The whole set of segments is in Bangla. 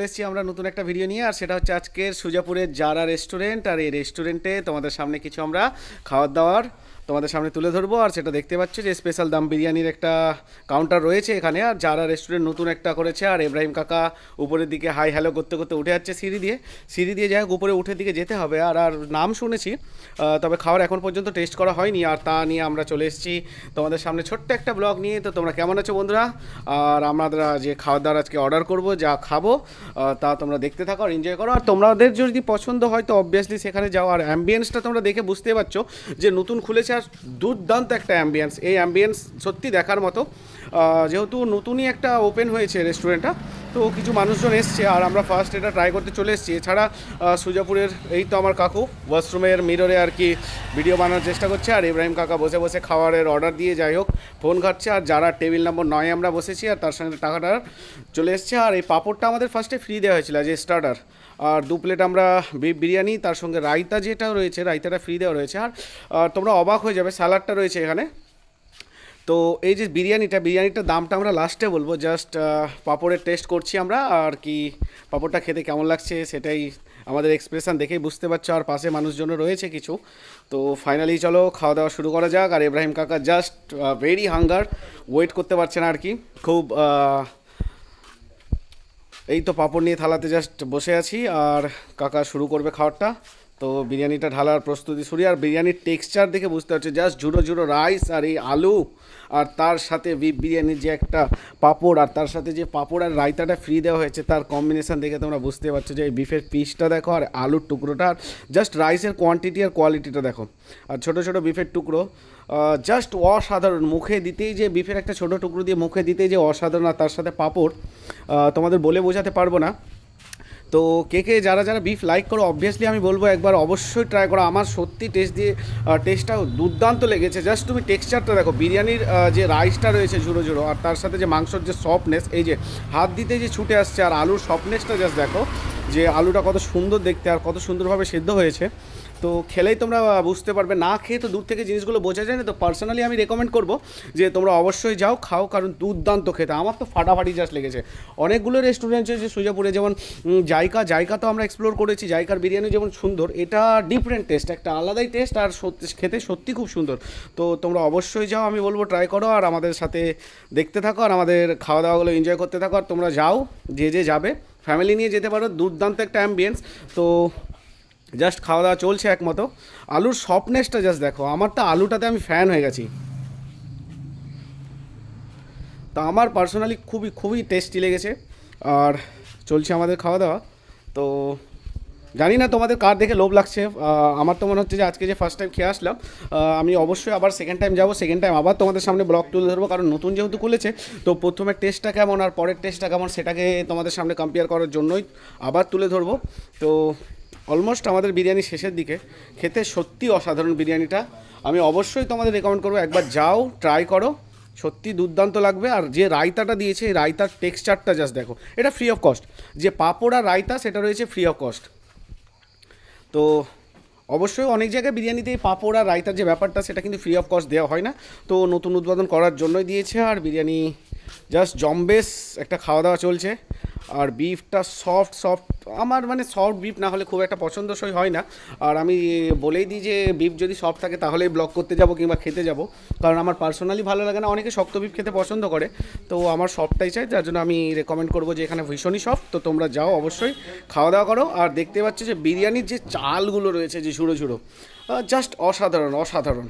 চলে এসেছি আমরা নতুন একটা ভিডিও নিয়ে। আর সেটা হচ্ছে আজকের সুজাপুরের জারা রেস্টুরেন্ট। আর এই রেস্টুরেন্টে তোমাদের সামনে কিছু আমরা খাওয়ার দাওয়ার তোমাদের সামনে তুলে ধরবো। আর সেটা দেখতে পাচ্ছ যে স্পেশাল দাম বিরিয়ানির একটা কাউন্টার রয়েছে এখানে। আর জারা রেস্টুরেন্ট নতুন একটা করেছে। আর ইব্রাহিম কাকা উপরের দিকে হাই হ্যালো করতে করতে উঠে যাচ্ছে সিঁড়ি দিয়ে যাই হোক উপরে উঠে দিকে যেতে হবে। আর আর নাম শুনেছি, তবে খাওয়ার এখন পর্যন্ত টেস্ট করা হয়নি। আর তা নিয়ে আমরা চলে এসেছি তোমাদের সামনে ছোট্ট একটা ব্লগ নিয়ে। তো তোমরা কেমন আছো বন্ধুরা? আর আমরা যে খাওয়ার দাওয়ার আজকে অর্ডার করবো, যা খাবো তা তোমরা দেখতে থাকো আর এনজয় করো। আর তোমাদের যদি পছন্দ হয় তো অবভিয়াসলি সেখানে যাও। আর অ্যাম্বিয়েন্সটা তোমরা দেখে বুঝতে পারছো যে নতুন খুলেছে আর দুর্দান্ত একটা অ্যাম্বিয়েন্স। এই অ্যাম্বিয়েন্স সত্যি দেখার মতো। যেহেতু নতুনই একটা ওপেন হয়েছে রেস্টুরেন্টটা, তো কিছু মানুষজন এসছে আর আমরা ফার্স্ট এটা ট্রাই করতে চলে এসেছি। এছাড়া সুজাপুরের এই তো আমার কাকু ওয়াশরুমের মিররে আর কি ভিডিও বানানোর চেষ্টা করছে। আর ইব্রাহিম কাকা বসে বসে খাবারের অর্ডার দিয়ে যাই হোক ফোন ঘাটছে। আর যারা টেবিল নম্বর 9 আমরা বসেছি আর তার সঙ্গে টাকাটা চলে এসছে। আর এই পাঁপড়টা আমাদের ফার্স্টে ফ্রি দেওয়া হয়েছিল যে স্টার্টার। আর 2 প্লেট আমরা বিফ বিরিয়ানি, তার সঙ্গে রায়তা যেটা রয়েছে রায়তাটা ফ্রি দেওয়া রয়েছে। আর তোমরা অবাক হয়ে যাবে, স্যালাডটা রয়েছে এখানে। তো এই যে বিরিয়ানিটার দামটা আমরা লাস্টে বলবো। জাস্ট পাঁপড়ের টেস্ট করছি আমরা, আর কি পাঁপড়টা খেতে কেমন লাগছে সেটাই আমাদের এক্সপ্রেশন দেখেই বুঝতে পারছো। আর পাশে মানুষজনও রয়েছে কিছু। তো ফাইনালি চলো খাওয়া দাওয়া শুরু করা যাক। আর ইব্রাহিম কাকা জাস্ট ভেরি হাঙ্গার, ওয়েট করতে পারছে না আর কি খুব। এই তো পাঁপড় নিয়ে থালাতে জাস্ট বসে আছি আর কাকা শুরু করবে খাওয়ারটা। তো বিরিয়ানিটা ঢালার প্রস্তুতি শুরু। আর বিরিয়ানির টেক্সচার দেখে বুঝতে পারছি জাস্ট ঝুড়ো ঝুড়ো রাইস আর এই আলু, আর তার সাথে বিফ বিরিয়ানির যে একটা পাঁপড়, আর তার সাথে যে পাঁপড় আর রায়তাটা ফ্রি দেওয়া হয়েছে, তার কম্বিনেশান দেখে তোমরা বুঝতে পারছো যে এই বিফের পিসটা দেখো আর আলুর টুকরোটা, আর জাস্ট রাইসের কোয়ান্টিটি আর কোয়ালিটিটা দেখো। আর ছোটো ছোটো বিফের টুকরো জাস্ট অসাধারণ। মুখে দিতেই যে বিফের একটা ছোটো টুকরো দিয়ে মুখে দিতেই যে অসাধারণ, আর তার সাথে পাঁপড় তোমাদের বলে বোঝাতে পারবো না। তো কে যারা বিফ লাইক করো অবভিয়াসলি আমি বলবো একবার অবশ্যই ট্রাই করো। আমার সত্যি টেস্টটা দুর্দান্ত লেগেছে। জাস্ট তুমি টেক্সচারটা দেখো, বিরিয়ানির যে রাইসটা রয়েছে ঝুড়ো ঝুড়ো, আর তার সাথে যে মাংসর যে সফটনেস, এই যে হাত দিতে যে ছুটে আসছে, আর আলুর সফটনেসটা জাস্ট দেখো যে আলুটা কত সুন্দর দেখতে আর কত সুন্দরভাবে সেদ্ধ হয়েছে। তো খেলেই তোমরা বুঝতে পারবে, না খেয়ে তো দূর থেকে জিনিসগুলো বোঝা যায় না। তো পার্সোনালি আমি রেকমেন্ড করবো যে তোমরা অবশ্যই যাও খাও, কারণ দুর্দান্ত খেতে। আমার তো ফাটাফাটি জাস্ট লেগেছে। অনেকগুলো রেস্টুরেন্ট আছে সুজাপুরে, যেমন জায়কা তো আমরা এক্সপ্লোর করেছি। জায়কার বিরিয়ানি যেমন সুন্দর, এটা ডিফারেন্ট টেস্ট, একটা আলাদাই টেস্ট, আর খেতে সত্যি খুব সুন্দর। তো তোমরা অবশ্যই যাও, আমি বলবো ট্রাই করো আর আমাদের সাথে দেখতে থাকো আর আমাদের খাওয়া দাওয়াগুলো এনজয় করতে থাকো। আর তোমরা যাও, যে যাবে ফ্যামিলি নিয়ে যেতে পারো, দুর্দান্ত একটা অ্যাম্বিয়েন্স। তো জাস্ট খাওয়া দাওয়া চলছে একমতো। আলুর সফটনেসটা জাস্ট দেখো, আমার তো আলুটাতে আমি ফ্যান হয়ে গেছি। তো আমার পার্সোনালি খুবই টেস্টি লেগেছে। আর চলছে আমাদের খাওয়া দাওয়া। তো জানি না তোমাদের কার দেখে লোভ লাগছে। আমার তো মনে হচ্ছে যে আজকে যে ফার্স্ট টাইম খেয়ে আসলাম, আমি অবশ্যই আবার সেকেন্ড টাইম যাবো। সেকেন্ড টাইম আবার তোমাদের সামনে ব্লগ তুলে ধরবো, কারণ নতুন যেহেতু খুলেছে। তো প্রথমের টেস্টটা কেমন আর পরের টেস্টটা কেমন সেটাকে তোমাদের সামনে কম্পেয়ার করার জন্যই আবার তুলে ধরবো। তো অলমোস্ট আমাদের বিরিয়ানি শেষের দিকে, খেতে সত্যি অসাধারণ বিরিয়ানিটা। আমি অবশ্যই তোমাদের রেকমেন্ড করবো একবার যাও, ট্রাই করো, সত্যি দুর্দান্ত লাগবে। আর যে রায়তাটা দিয়েছে, এই রায়তার টেক্সচারটা জাস্ট দেখো, এটা ফ্রি অফ কস্ট। যে পাঁপড় আর রায়তা সেটা রয়েছে ফ্রি অফ কস্ট। তো অবশ্যই অনেক জায়গায় বিরিয়ানিতে এই পাঁপড় আর রায়তার যে ব্যাপারটা, সেটা কিন্তু ফ্রি অফ কস্ট দেওয়া হয় না। তো নতুন উদ্বোধন করার জন্যই দিয়েছে। আর বিরিয়ানি জাস্ট জম্বেস একটা খাওয়া দাওয়া চলছে। আর বিফটা সফট, আমার মানে সফট বিফ না হলে খুব একটা পছন্দসই হয় না। আর আমি বলেই দিই যে বিফ যদি সফট থাকে তাহলেই ব্লগ করতে যাব কিংবা খেতে যাব, কারণ আমার পার্সোনালি ভালো লাগে না। অনেকে শক্ত বিফ খেতে পছন্দ করে, তো আমার সফটটাই চাই, যার জন্য আমি রেকমেন্ড করবো যে এখানে ভীষণই সফট। তো তোমরা যাও অবশ্যই খাওয়া দাওয়া করো। আর দেখতে পাচ্ছ যে বিরিয়ানির যে চালগুলো রয়েছে যে ঝুড়ো জাস্ট অসাধারণ।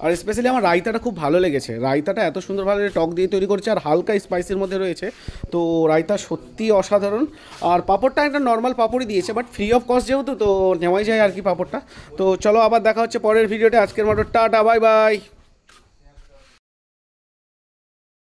আর স্পেশালি আমার রায়তাটা খুব ভালো লেগেছে। রায়তাটা এত সুন্দরভাবে টক দিয়ে তৈরি করছে আর হালকা স্পাইসির মধ্যে রয়েছে। তো রায়তা সত্যি অসাধারণ। আর পাঁপড়টা একটা নর্মাল পাঁপড়ই দিয়েছে, বাট ফ্রি অফ কস্ট যেহেতু, তো নেওয়াই যায় আর কি পাঁপড়টা। তো চলো আবার দেখা হচ্ছে পরের ভিডিওতে। আজকের মতো টাটা, বাই বাই।